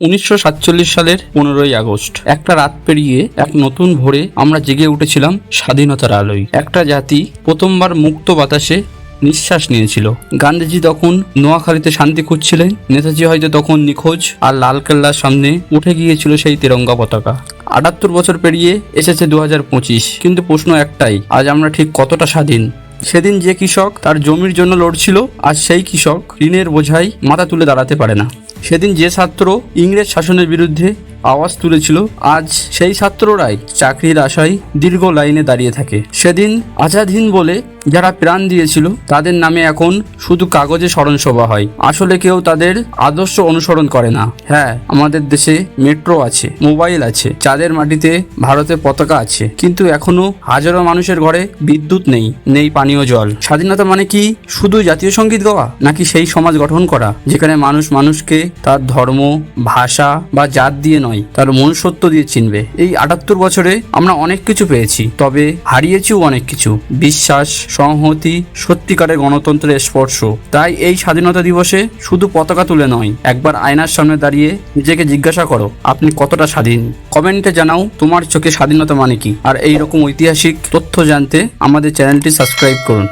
1947 সালের 15ই আগস্ট একটা রাত পেরিয়ে এক নতুন ভোরে আমরা জেগে উঠেছিলাম স্বাধীনতার আলোয়। একটা জাতি প্রথমবার মুক্ত বাতাসে নিঃশ্বাস নিয়েছিল। গান্ধীজি তখন নোয়াখালীতে শান্তি খুঁজছিলেন, নেতাজি হয়তো তখন নিখোঁজ, আর লালকেল্লার সামনে উঠে গিয়েছিল সেই তিরঙ্গা পতাকা। 78 বছর পেরিয়ে এসেছে 2025, কিন্তু প্রশ্ন একটাই, আজ আমরা ঠিক কতটা স্বাধীন? সেদিন যে কৃষক তার জমির জন্য লড়ছিল, আজ সেই কৃষক ঋণের বোঝায় মাথা তুলে দাঁড়াতে পারে না। সেদিন যে ছাত্র ইংরেজ শাসনের বিরুদ্ধে আওয়াজ তুলেছিল, আজ সেই ছাত্ররাই চাকরির আশায় দীর্ঘ লাইনে দাঁড়িয়ে থাকে। সেদিন আজাদ হিন্দ বলে যারা প্রাণ দিয়েছিল তাদের নামে এখন শুধু কাগজে স্মরণসভা হয়, আসলে কেউ তাদের আদর্শ অনুসরণ করে না। হ্যাঁ, আমাদের দেশে মেট্রো আছে, মোবাইল আছে, চাঁদের মাটিতে ভারতের পতাকা আছে, কিন্তু এখনো হাজারো মানুষের ঘরে বিদ্যুৎ নেই, নেই পানীয় জল। স্বাধীনতা মানে কি শুধু জাতীয় সঙ্গীত গাওয়া, নাকি সেই সমাজ গঠন করা যেখানে মানুষ মানুষকে তার ধর্ম, ভাষা বা জাত দিয়ে নয়, তার মনুষ্যত্ব দিয়ে চিনবে? এই 78 বছরে আমরা অনেক কিছু পেয়েছি, তবে হারিয়েছিও অনেক কিছু। বিশ্বাস, সংহতি, সত্যিকারের গণতন্ত্রের স্পর্শ। তাই এই স্বাধীনতা দিবসে শুধু পতাকা তুলে নয়, একবার আয়নার সামনে দাঁড়িয়ে নিজেকে জিজ্ঞাসা করো, আপনি কতটা স্বাধীন? কমেন্টে জানাও তোমার চোখে স্বাধীনতা মানে কি। আর এই রকম ঐতিহাসিক তথ্য জানতে আমাদের চ্যানেলটি সাবস্ক্রাইব করুন।